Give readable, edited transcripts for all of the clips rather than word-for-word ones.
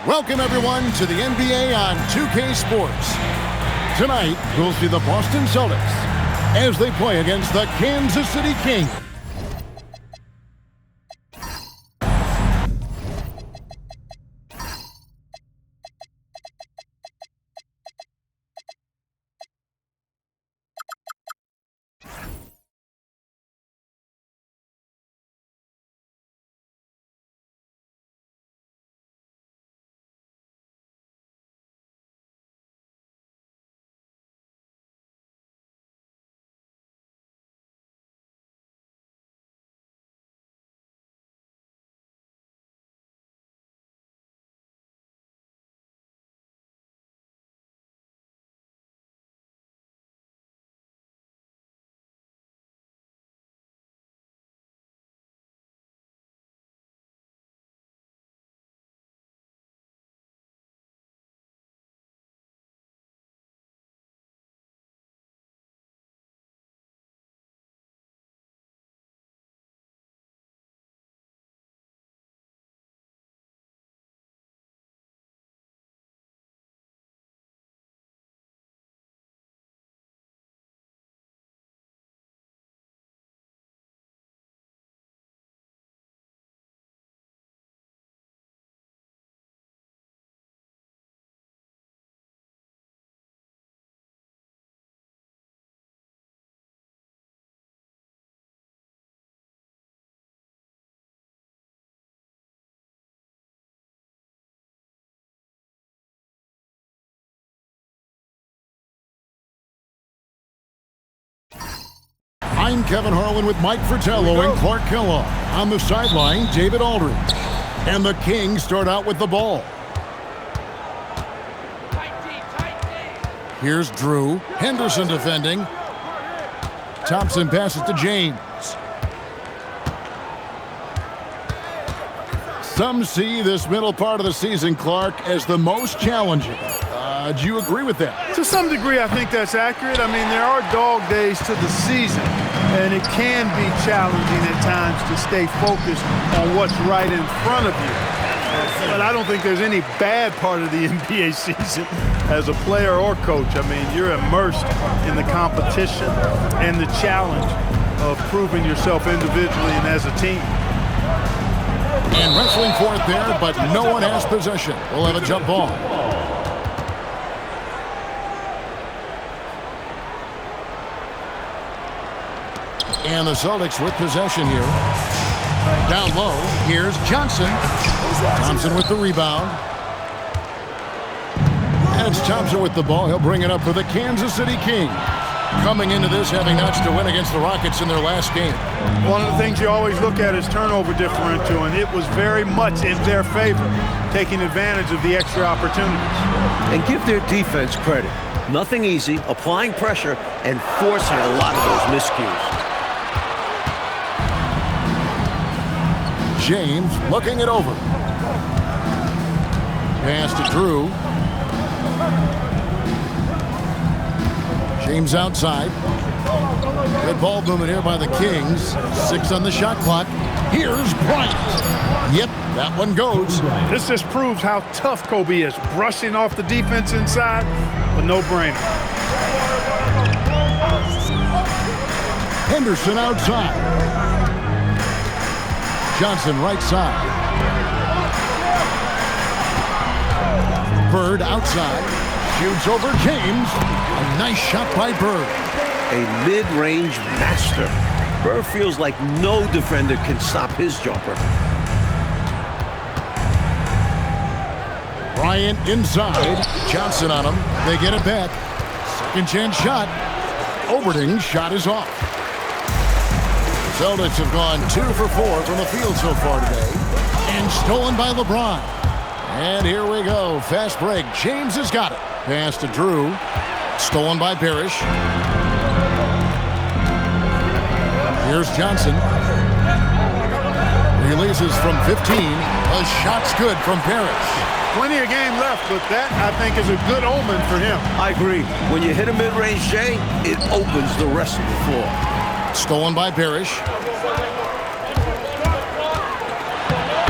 Welcome, everyone, to the NBA on 2K Sports. Tonight, we'll see the Boston Celtics as they play against the Kansas City Kings. I'm Kevin Harlan with Mike Fratello and Clark Kellogg. On the sideline, David Aldridge. And the Kings start out with the ball. Here's Drew. Henderson defending. Thompson passes to James. Some see this middle part of the season, Clark, as the most challenging. Do you agree with that? To some degree, I think that's accurate. I mean, there are dog days to the season, and it can be challenging at times to stay focused on what's right in front of you. But I don't think there's any bad part of the NBA season as a player or coach. I mean, you're immersed in the competition and the challenge of proving yourself individually and as a team. And wrestling for it there, but no one has possession. We'll have a jump ball. And the Celtics with possession here. Down low, here's Johnson. Thompson with the rebound. That's Thompson with the ball. He'll bring it up for the Kansas City Kings. Coming into this having notched a win against the Rockets in their last game. One of the things you always look at is turnover differential, and it was very much in their favor, taking advantage of the extra opportunities. And give their defense credit. Nothing easy, applying pressure, and forcing a lot of those miscues. James looking it over. Pass to Drew. James outside. Good ball movement here by the Kings. 6 on the shot clock. Here's Bryant. Yep, that one goes. This just proves how tough Kobe is. Brushing off the defense inside, but no brainer. Henderson outside. Johnson right side. Bird outside. Shoots over James. A nice shot by Bird. A mid-range master. Bird feels like no defender can stop his jumper. Bryant inside. Johnson on him. They get it back. Second chance shot. Oberding's shot is off. Celtics have gone 2 for 4 from the field so far today. And stolen by LeBron. And here we go. Fast break. James has got it. Pass to Drew. Stolen by Parrish. Here's Johnson. Releases from 15. A shot's good from Parrish. Plenty of game left, but that, I think, is a good omen for him. I agree. When you hit a mid-range J, it opens the rest of the floor. Stolen by Parrish.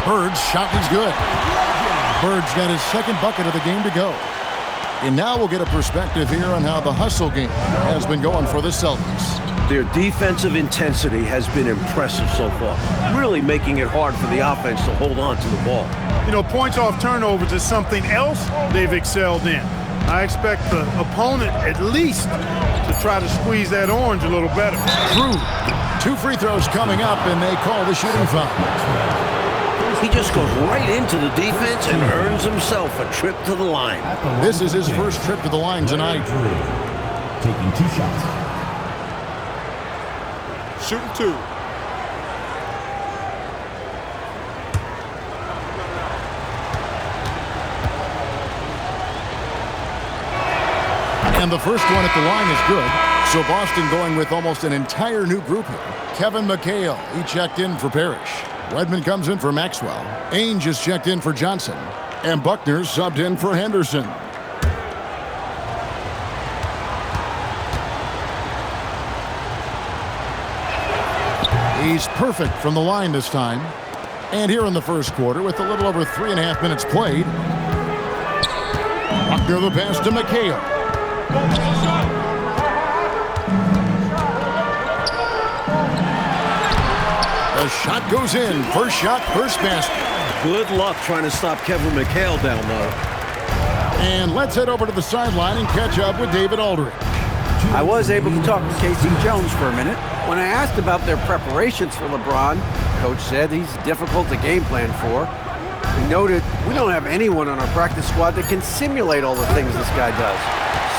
Bird's shot is good. Bird's got his second bucket of the game to go. And now we'll get a perspective here on how the hustle game has been going for the Celtics. Their defensive intensity has been impressive so far, really making it hard for the offense to hold on to the ball. You know, points off turnovers is something else they've excelled in. I expect the opponent at least to try to squeeze that orange a little better. True. 2 free throws coming up, and they call the shooting foul. He just goes right into the defense and earns himself a trip to the line. This is his first trip to the line tonight. Taking 2 shots. Shooting 2. And the first one at the line is good. So Boston going with almost an entire new group here. Kevin McHale, he checked in for Parrish. Wedman comes in for Maxwell. Ainge is checked in for Johnson. And Buckner subbed in for Henderson. He's perfect from the line this time. And here in the first quarter, with a little over 3.5 minutes played, Buckner the pass to McHale. The shot goes in. First shot, first basket. Good luck trying to stop Kevin McHale down low. And let's head over to the sideline and catch up with David Aldridge. I was able to talk to Casey Jones for a minute. When I asked about their preparations for LeBron, Coach said he's difficult to game plan for. He noted, we don't have anyone on our practice squad that can simulate all the things this guy does.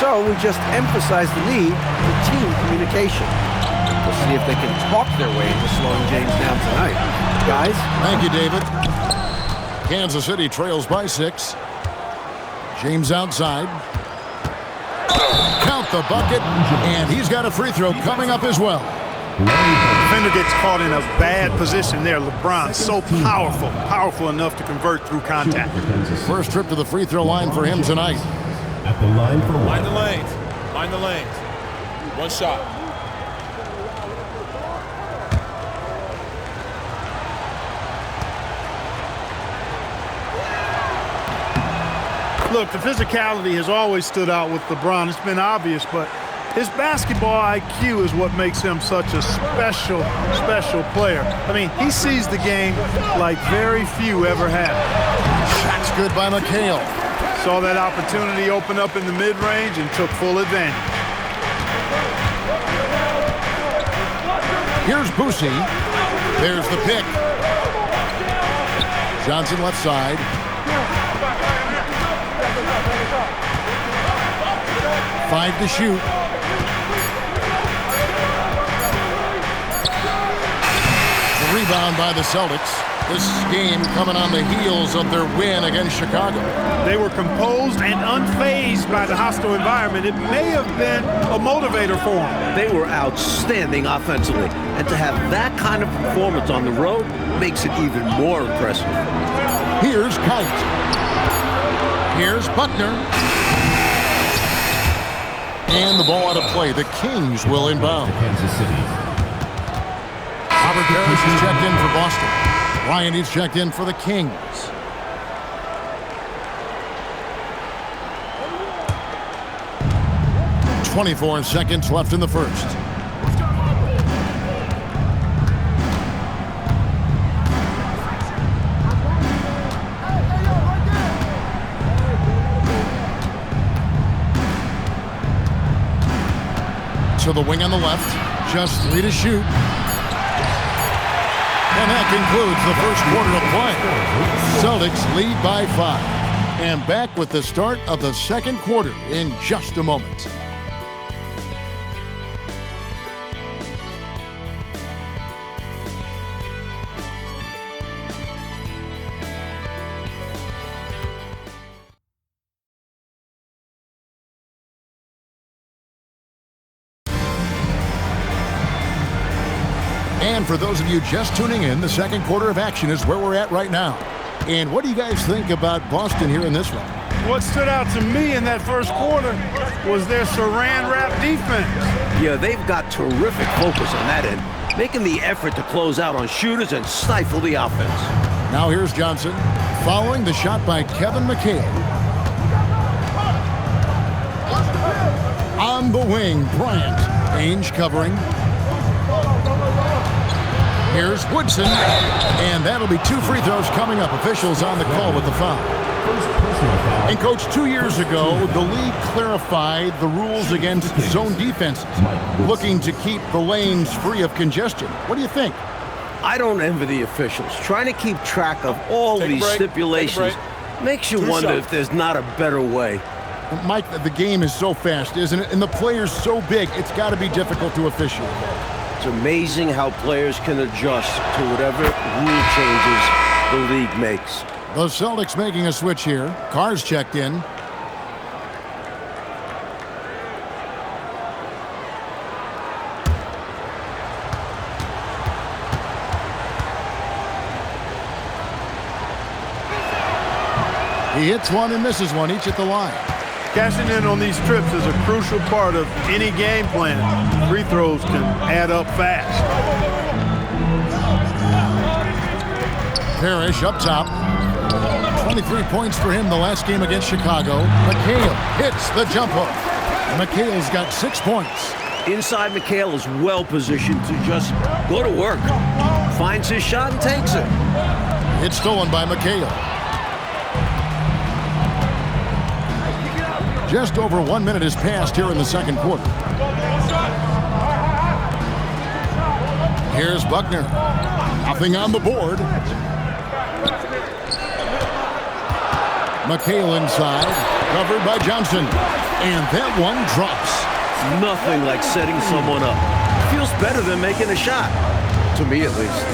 So we just emphasize the need for team communication. We'll see if they can talk their way into slowing James down tonight. Guys? Thank you, David. Kansas City trails by 6. James outside. Count the bucket, and he's got a free throw coming up as well. Defender gets caught in a bad position there. LeBron so powerful enough to convert through contact. First trip to the free throw line for him tonight. At the line for Line the lanes. Line the lanes. 1 shot. Look, the physicality has always stood out with LeBron. It's been obvious, but his basketball IQ is what makes him such a special player. I mean, he sees the game like very few ever have. Shot's good by McHale. Saw that opportunity open up in the mid-range and took full advantage. Here's Boosie. There's the pick. Johnson left side. 5 to shoot. The rebound by the Celtics. This game coming on the heels of their win against Chicago. They were composed and unfazed by the hostile environment. It may have been a motivator for them. They were outstanding offensively, and to have that kind of performance on the road makes it even more impressive. Here's Kite. Here's Buckner. And the ball out of play. The Kings will inbound. Kansas City. Robert Parrish is checked in for Boston. Ryan is checked in for the Kings. .24 seconds left in the first. To the wing on the left. Just 3 to shoot. And that concludes the first quarter of play. Celtics lead by 5. And back with the start of the second quarter in just a moment. And for those of you just tuning in, the second quarter of action is where we're at right now. And what do you guys think about Boston here in this one? What stood out to me in that first quarter was their saran wrap defense. Yeah, they've got terrific focus on that end, making the effort to close out on shooters and stifle the offense. Now here's Johnson, following the shot by Kevin McHale. On the wing, Bryant. Ainge covering. Here's Woodson, and that'll be 2 free throws coming up. Officials on the call with the foul. And, Coach, 2 years ago, the league clarified the rules against zone defenses, looking to keep the lanes free of congestion. What do you think? I don't envy the officials. Trying to keep track of all these stipulations makes you wonder if there's not a better way. Mike, the game is so fast, isn't it? And the players so big, it's got to be difficult to officiate. It's amazing how players can adjust to whatever rule changes the league makes. The Celtics making a switch here. Carr's checked in. He hits one and misses one, each at the line. Cashing in on these trips is a crucial part of any game plan. Free throws can add up fast. Parrish up top. 23 points for him the last game against Chicago. McHale hits the jump hook. McHale's got 6 points. Inside, McHale is well positioned to just go to work. Finds his shot and takes it. It's stolen by McHale. Just over 1 minute has passed here in the second quarter. Here's Buckner. Nothing on the board. McHale inside, covered by Johnson. And that one drops. Nothing like setting someone up. Feels better than making a shot. To me, at least.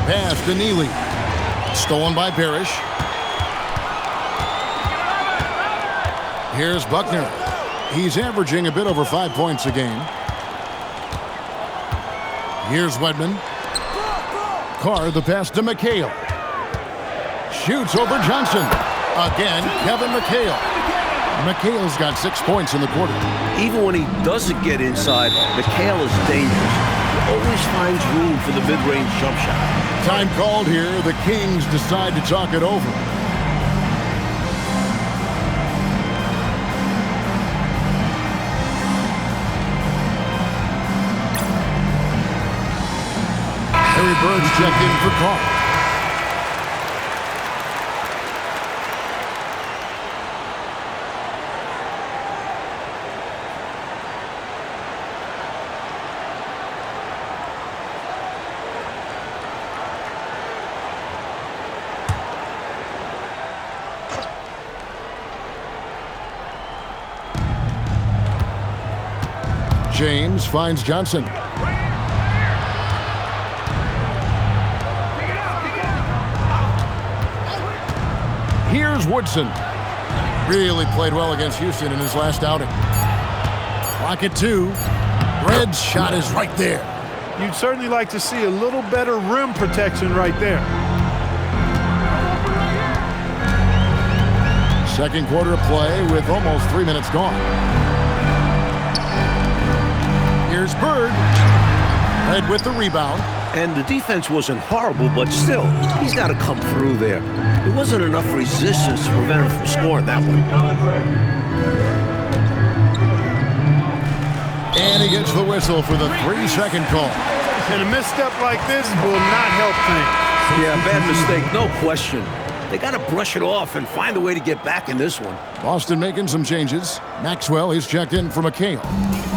Pass to Neely. Stolen by Parrish. Here's Buckner. He's averaging a bit over 5 points a game. Here's Wedman. Carr, the pass to McHale. Shoots over Johnson. Again, Kevin McHale. McHale's got 6 points in the quarter. Even when he doesn't get inside, McHale is dangerous. He always finds room for the mid-range jump shot. Time called here. The Kings decide to talk it over. Larry Bird's checked in for Carr. James finds Johnson. Here's Woodson. Really played well against Houston in his last outing. Clock at 2. Red's shot is right there. You'd certainly like to see a little better rim protection right there. Second quarter of play with almost 3 minutes gone. Here's Bird. Red with the rebound. And the defense wasn't horrible, but still, he's got to come through there. There wasn't enough resistance to prevent him from scoring that one. And he gets the whistle for the 3-second call. And a misstep like this will not help things. Yeah, bad mistake, no question. They got to brush it off and find a way to get back in this one. Boston making some changes. Maxwell is checked in for McHale.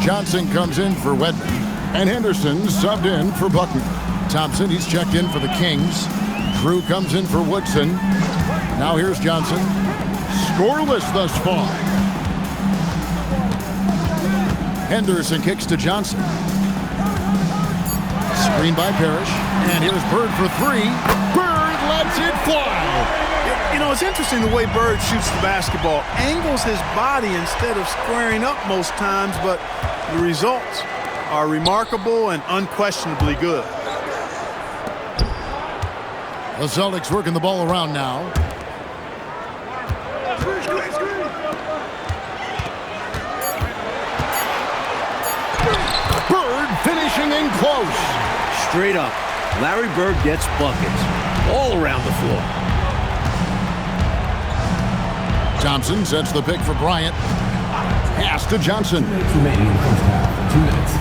Johnson comes in for Wedman. And Henderson subbed in for Buckner. Thompson, he's checked in for the Kings. Drew comes in for Woodson. Now here's Johnson. Scoreless thus far. Henderson kicks to Johnson. Screen by Parrish. And here's Bird for 3. Bird lets it fly. You know, it's interesting the way Bird shoots the basketball. Angles his body instead of squaring up most times, but the results are remarkable and unquestionably good. The Celtics working the ball around now. Bird finishing in close. Straight up. Larry Bird gets buckets all around the floor. Thompson sets the pick for Bryant. Pass to Johnson. 2 minutes remaining in the first half. 2 minutes.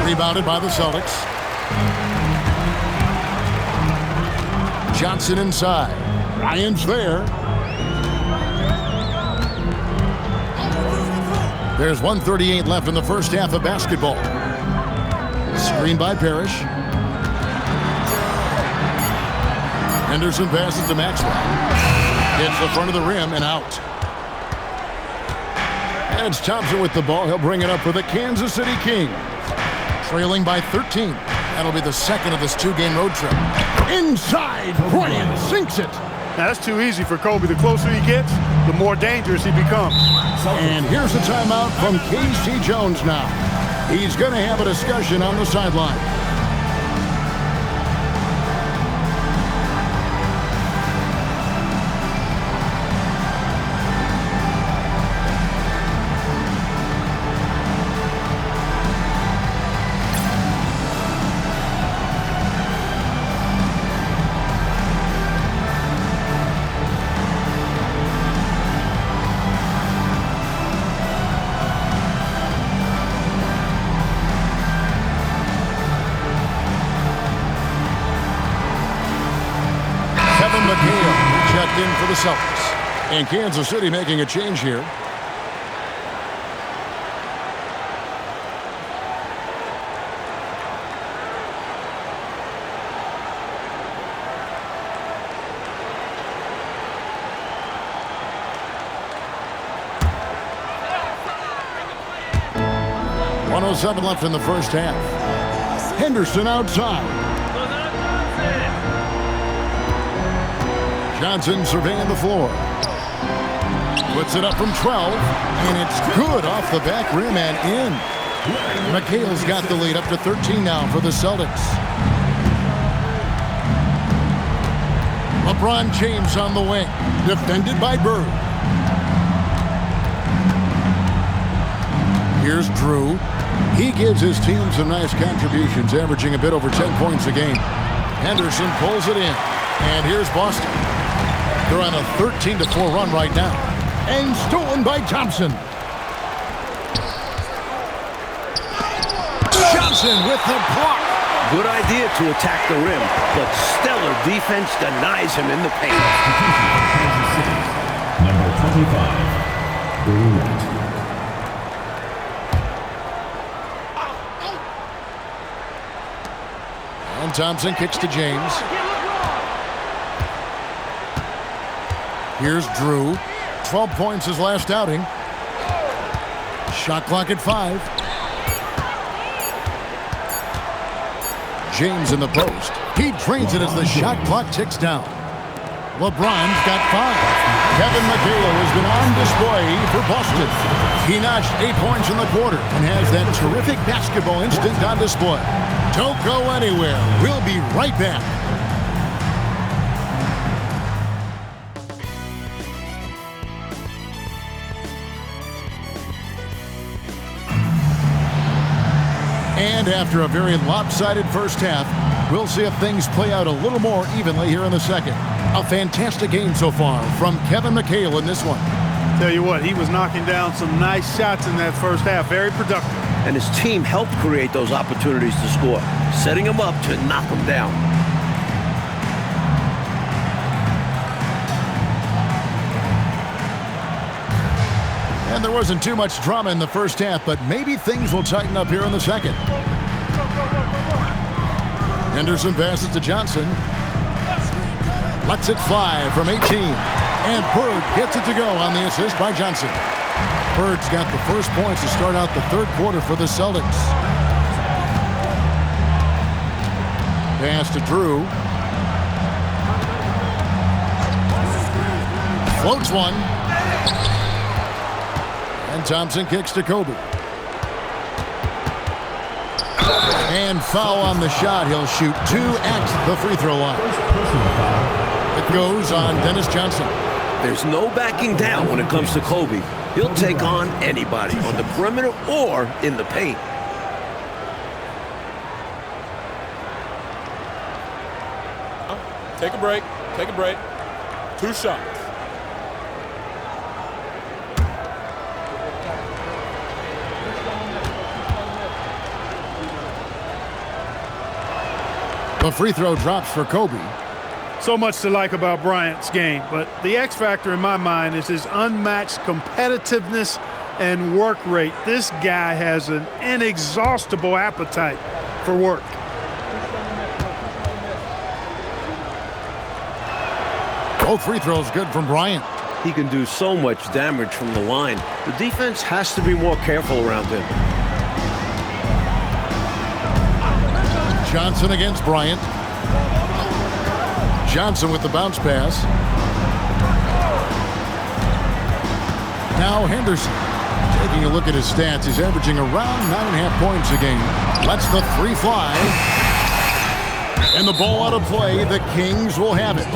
Rebounded by the Celtics. Johnson inside. Bryant's there. There's 1:38 left in the first half of basketball. Screen by Parrish. Henderson passes to Maxwell. Hits the front of the rim and out. And it's Thompson with the ball. He'll bring it up for the Kansas City Kings. Trailing by 13. That'll be the second of this 2-game road trip. Inside, Bryant sinks it. Now, that's too easy for Kobe. The closer he gets, the more dangerous he becomes. And here's a timeout from K.C. Jones now. He's going to have a discussion on the sideline. Checked in for the Celtics. And Kansas City making a change here. .107 left in the first half. Henderson outside. Johnson surveying the floor. Puts it up from 12, and it's good off the back rim and in. McHale's got the lead up to 13 now for the Celtics. LeBron James on the wing, defended by Bird. Here's Drew. He gives his team some nice contributions, averaging a bit over 10 points a game. Henderson pulls it in, and here's Boston. They're on a 13-4 run right now. And stolen by Thompson. Johnson with the block. Good idea to attack the rim, but stellar defense denies him in the paint. Number 25, Durant. And Thompson kicks to James. Here's Drew. 12 points his last outing. Shot clock at 5. James in the post. He drains it as the shot clock ticks down. LeBron's got 5. Kevin McHale has been on display for Boston. He notched 8 points in the quarter and has that terrific basketball instinct on display. Don't go anywhere. We'll be right back. And after a very lopsided first half, we'll see if things play out a little more evenly here in the second. A fantastic game so far from Kevin McHale in this one. Tell you what, he was knocking down some nice shots in that first half. Very productive. And his team helped create those opportunities to score, setting him up to knock them down. And there wasn't too much drama in the first half, but maybe things will tighten up here in the second. Henderson passes to Johnson. Lets it fly from 18. And Bird gets it to go on the assist by Johnson. Bird's got the first points to start out the third quarter for the Celtics. Pass to Drew. Floats one. And Thompson kicks to Kobe. And foul on the shot. He'll shoot 2 at the free throw line. It goes on Dennis Johnson. There's no backing down when it comes to Kobe. He'll take on anybody on the perimeter or in the paint. Take a break. Take a break. 2 shots. The free throw drops for Kobe. So much to like about Bryant's game, but the X factor in my mind is his unmatched competitiveness and work rate. This guy has an inexhaustible appetite for work. Both free throws good from Bryant. He can do so much damage from the line. The defense has to be more careful around him. Johnson against Bryant. Johnson with the bounce pass. Now Henderson. Taking a look at his stats, he's averaging around 9.5 points a game. Lets the 3 fly. And the ball out of play. The Kings will have it.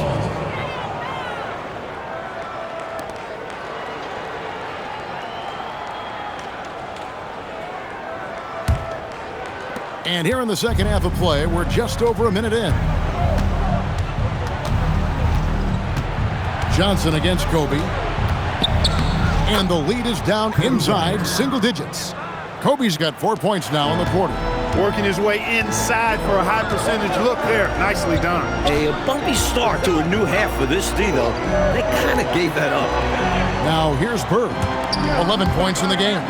And here in the second half of play, we're just over a minute in. Johnson against Kobe. And the lead is down inside single digits. Kobe's got 4 points now in the quarter. Working his way inside for a high percentage look there. Nicely done. A bumpy start to a new half for this D, though. They kind of gave that up. Now here's Bird. 11 points in the game.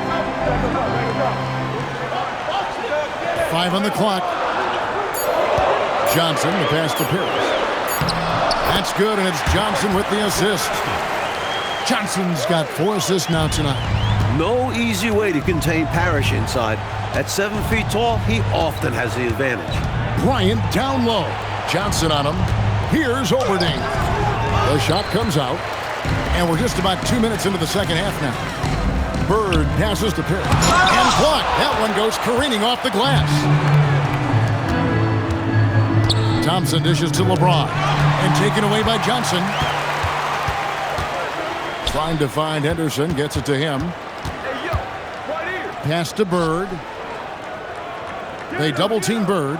5 on the clock. Johnson, the pass to Pierce. That's good, and it's Johnson with the assist. Johnson's got 4 assists now tonight. No easy way to contain Parrish inside. At 7 feet tall, he often has the advantage. Bryant down low. Johnson on him. Here's Oberding. The shot comes out, and we're just about 2 minutes into the second half now. Bird passes to Pierce. And blocked. That one goes careening off the glass. Thompson dishes to LeBron. And taken away by Johnson. Trying to find Henderson. Gets it to him. Pass to Bird. They double-team Bird.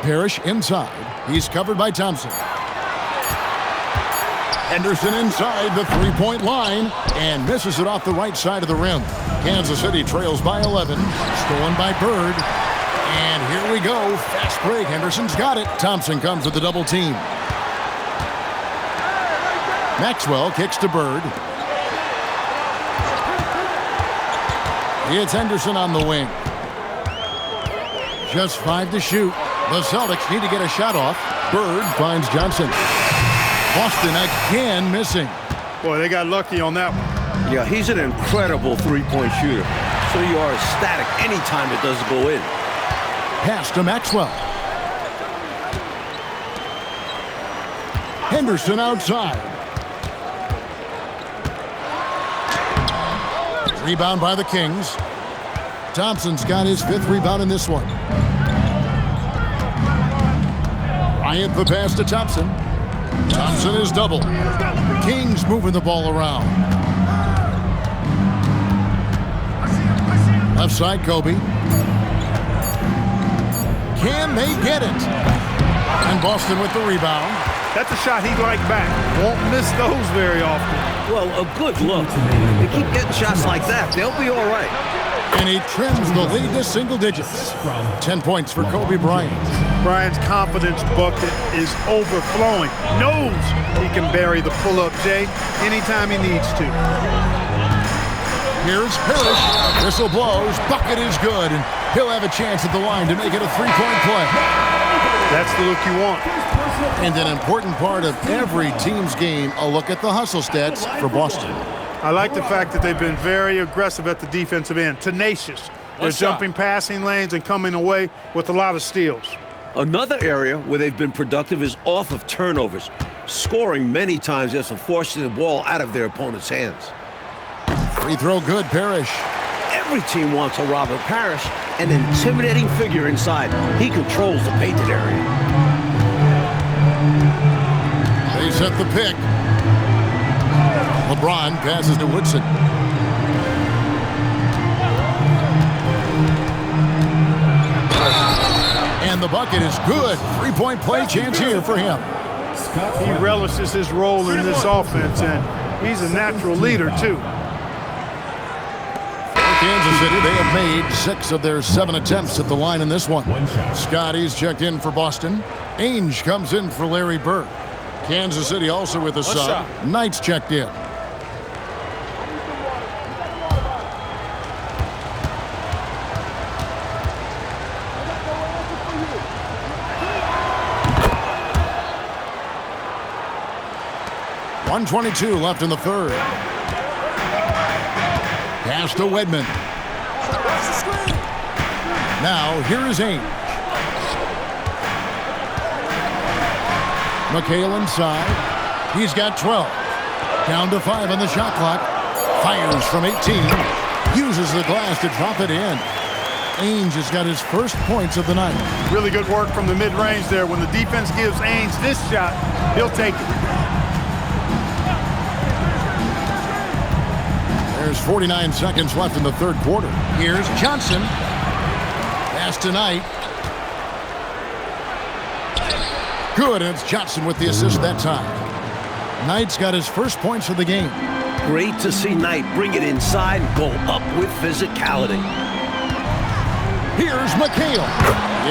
Parrish inside. He's covered by Thompson. Henderson inside the three-point line and misses it off the right side of the rim. Kansas City trails by 11. Stolen by Bird. And here we go. Fast break. Henderson's got it. Thompson comes with the double team. Maxwell kicks to Bird. It's Henderson on the wing. Just 5 to shoot. The Celtics need to get a shot off. Bird finds Johnson. Boston again missing. Boy, they got lucky on that one. Yeah, he's an incredible three-point shooter. So you are ecstatic anytime it doesn't go in. Pass to Maxwell. Henderson outside. Rebound by the Kings. Thompson's got his 5th rebound in this one. Bryant the pass to Thompson. Thompson is double. Kings moving the ball around. Left side, Kobe. Can they get it? And Boston with the rebound. That's a shot he'd like back. Won't miss those very often. Well, a good look. They keep getting shots like that. They'll be all right. And he trims the lead to single digits. 10 points for Kobe Bryant. Bryant's confidence bucket is overflowing. Knows he can bury the pull-up J anytime he needs to. Here's Parrish. Whistle blows. Bucket is good. And he'll have a chance at the line to make it a three-point play. That's the look you want. And an important part of every team's game, a look at the hustle stats for Boston. I like the fact that they've been very aggressive at the defensive end. Tenacious. They're jumping passing lanes and coming away with a lot of steals. Another area where they've been productive is off of turnovers, scoring many times after forcing the ball out of their opponent's hands. Free throw good, Parrish. Every team wants a Robert Parrish, an intimidating figure inside. He controls the painted area. They set the pick. LeBron passes to Woodson. And the bucket is good. Three-point play chance here for him. He relishes his role in this offense, and he's a natural leader, too. For Kansas City, they have made 6 of their 7 attempts at the line in this one. Scotty's checked in for Boston. Ainge comes in for Larry Bird. Kansas City also with a sub. Knight's checked in. .122 left in the third. Pass to Wedman. Now, here is Ainge. McHale inside. He's got 12. Down to 5 on the shot clock. Fires from 18. Uses the glass to drop it in. Ainge has got his first points of the night. Really good work from the mid-range there. When the defense gives Ainge this shot, he'll take it. There's 49 seconds left in the third quarter. Here's Johnson. Pass to Knight. Good, and it's Johnson with the assist that time. Knight's got his first points of the game. Great to see Knight bring it inside and go up with physicality. Here's McHale.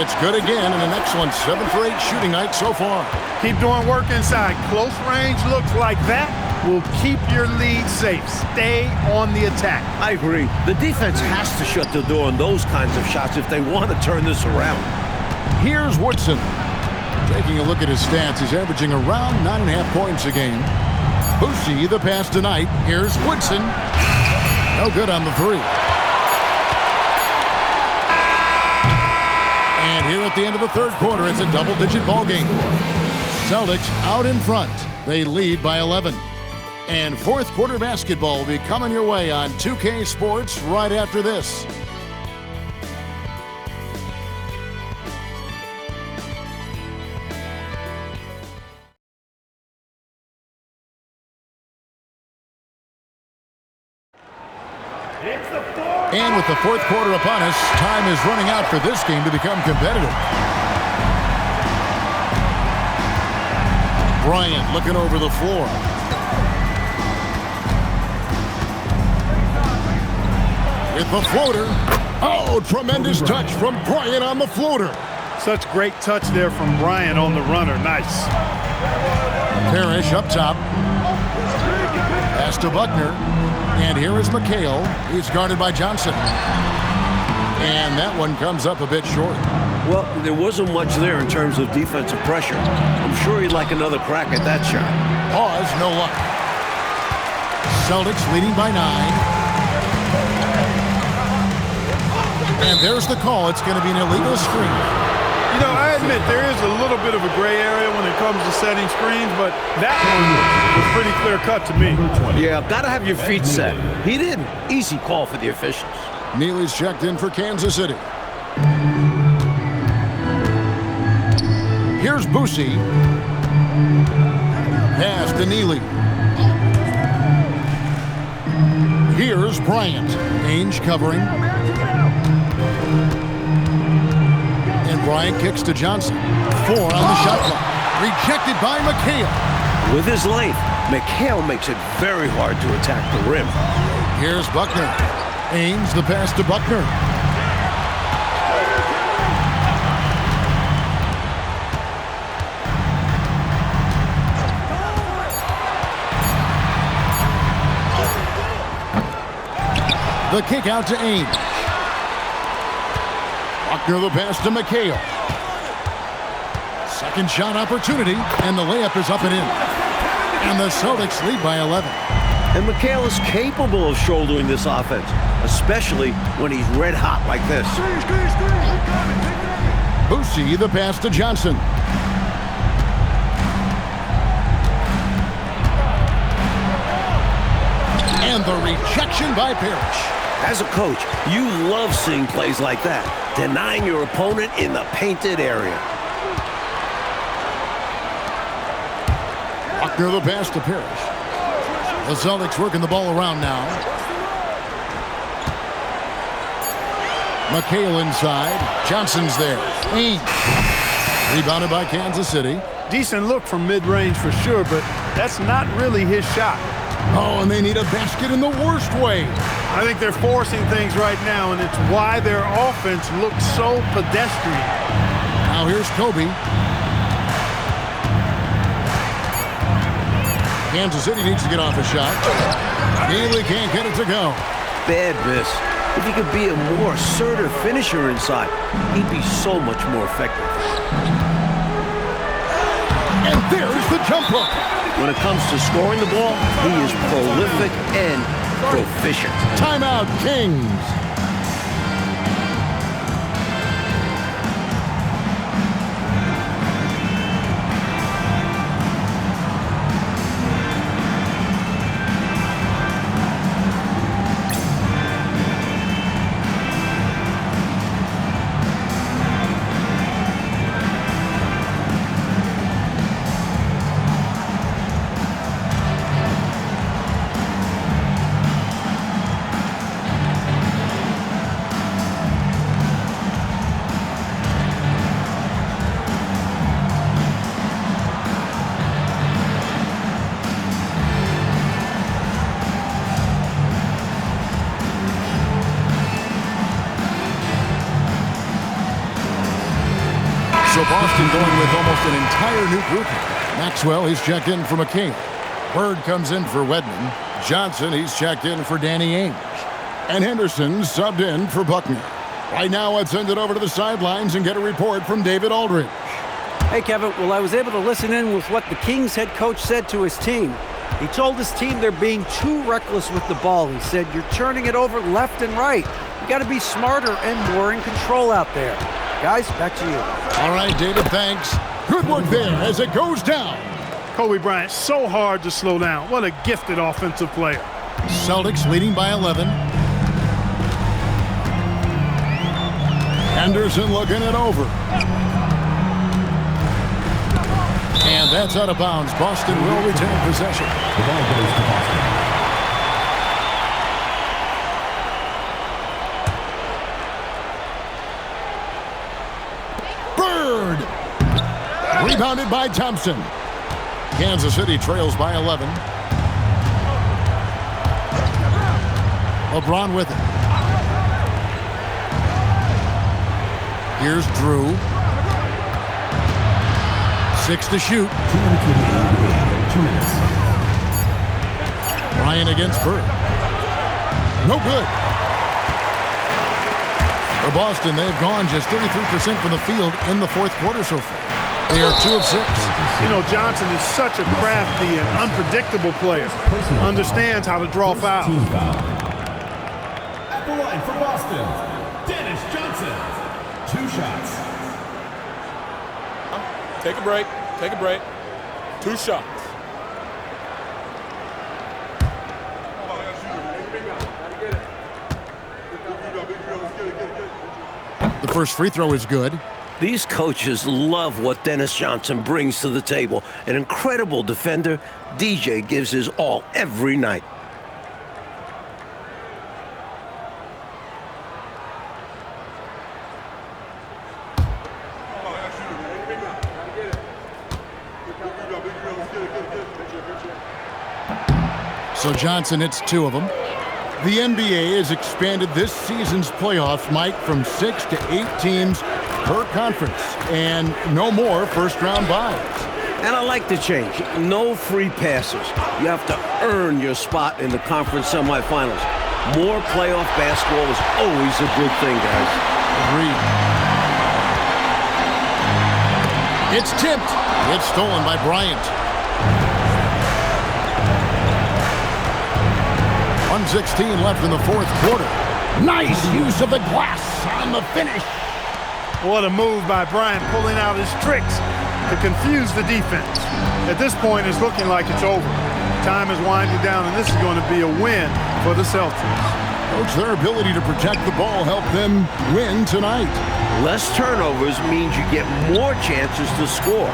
It's good again, and an excellent 7 for 8 shooting night so far. Keep doing work inside. Close range looks like that will keep your lead safe. Stay on the attack. I agree. The defense has to shut the door on those kinds of shots if they want to turn this around. Here's Woodson. Taking a look at his stats, he's averaging around 9.5 points a game. Boucher, the pass tonight. Here's Woodson. No good on the three. And here at the end of the third quarter, it's a double-digit ball game. Celtics out in front. They lead by 11. And fourth quarter basketball will be coming your way on 2K Sports right after this. And with the fourth quarter upon us, time is running out for this game to become competitive. Bryant looking over the floor. With the floater. Oh, tremendous touch from Bryant on the floater. Such great touch there from Bryant on the runner. Nice. Parrish up top. Pass to Buckner. And here is McHale. He's guarded by Johnson. And that one comes up a bit short. Well, there wasn't much there in terms of defensive pressure. I'm sure he'd like another crack at that shot. Pause, no luck. Celtics leading by 9. And there's the call. It's going to be an illegal screen. You know, I admit there is a little bit of a gray area when it comes to setting screens, but that one was pretty clear-cut to me. Yeah, gotta have your feet set. He didn't. Easy call for the officials. Neely's checked in for Kansas City. Here's Boucher. Pass to Neely. Here's Bryant. Ainge covering. And Bryant kicks to Johnson. 4 on the shot clock. Rejected by McHale. With his length, McHale makes it very hard to attack the rim. Here's Buckner. Ainge the pass to Buckner. The kick out to Ainge. Buckner the pass to McHale. Second shot opportunity, and the layup is up and in. And the Celtics lead by 11. And McHale is capable of shouldering this offense, especially when he's red hot like this. Boucher the pass to Johnson. And the rejection by Parrish. As a coach, you love seeing plays like that, denying your opponent in the painted area. Buckner the pass to Parrish. The Celtics working the ball around now. McHale inside. Johnson's there. Ainge. Rebounded by Kansas City. Decent look from mid-range for sure, but that's not really his shot. Oh, and they need a basket in the worst way. I think they're forcing things right now, and it's why their offense looks so pedestrian. Now here's Kobe. Kansas City needs to get off a shot. Neely can't get it to go. Bad miss. If he could be a more assertive finisher inside, he'd be so much more effective. And there's the jump hook. When it comes to scoring the ball, he is prolific and proficient. Timeout, Kings. So Boston going with almost an entire new group here. Maxwell, he's checked in for McCain. Bird comes in for Wedman. Johnson, he's checked in for Danny Ainge. And Henderson subbed in for Buckner. Right now, let's send it over to the sidelines and get a report from David Aldridge. Hey, Kevin. Well, I was able to listen in with what the Kings head coach said to his team. He told his team they're being too reckless with the ball. He said, you're turning it over left and right. You got to be smarter and more in control out there. Guys, back to you. All right, David, thanks. Good work there as it goes down. Kobe Bryant, so hard to slow down. What a gifted offensive player. Celtics leading by 11. Henderson looking it over. And that's out of bounds. Boston will retain possession. The ball goes to Boston. Bird! Rebounded by Thompson. Kansas City trails by 11. LeBron with it. Here's Drew. 6 to shoot. 2 minutes. Bryant against Bird. No good. For Boston, they've gone just 33% from the field in the fourth quarter so far. They are 2 of 6. You know, Johnson is such a crafty and unpredictable player. Understands how to draw fouls. Team foul. At the line for Boston, Dennis Johnson. 2 shots. Take a break. Take a break. 2 shots. The first free throw is good. These coaches love what Dennis Johnson brings to the table. An incredible defender, DJ gives his all every night. So Johnson hits 2 of them. The NBA has expanded this season's playoffs, Mike, from 6 to 8 teams per conference, and no more first-round buys. And I like the change. No free passes. You have to earn your spot in the conference semifinals. More playoff basketball is always a good thing, guys. Agreed. It's tipped. It's stolen by Bryant. 1:16 left in the fourth quarter. Nice use of the glass on the finish. What a move by Bryant, pulling out his tricks to confuse the defense. At this point, it's looking like it's over. Time is winding down, and this is going to be a win for the Celtics. Coach, their ability to protect the ball helped them win tonight. Less turnovers means you get more chances to score.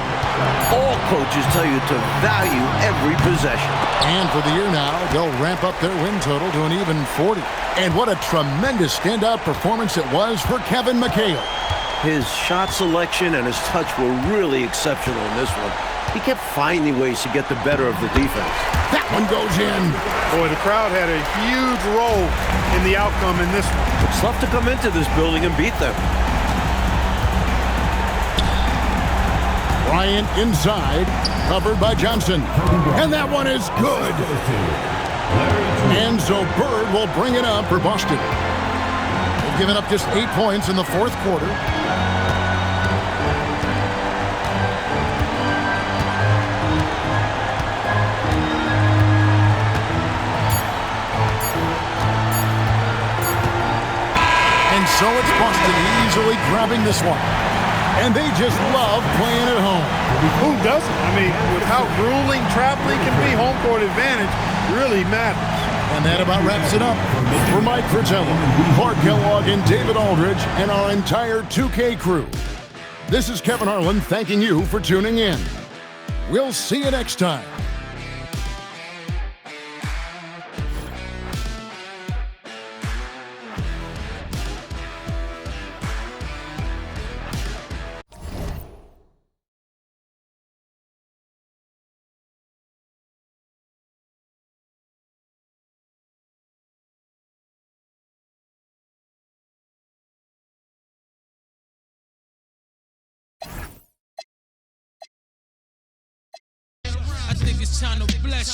All coaches tell you to value every possession. And for the year now, they'll ramp up their win total to an even 40. And what a tremendous standout performance it was for Kevin McHale. His shot selection and his touch were really exceptional in this one. He kept finding ways to get the better of the defense. That one goes in. Boy, the crowd had a huge role in the outcome in this one. It's tough to come into this building and beat them. Bryant inside, covered by Johnson. And that one is good. And so Bird will bring it up for Boston. They've given up just 8 points in the fourth quarter. And so it's Boston easily grabbing this one. And they just love playing at home. Who doesn't? I mean, with how grueling traveling can be, home court advantage really matters. And that about wraps it up. For Mike Fratello, Clark Kellogg, and David Aldridge, and our entire 2K crew, this is Kevin Harlan thanking you for tuning in. We'll see you next time. I think it's time to bless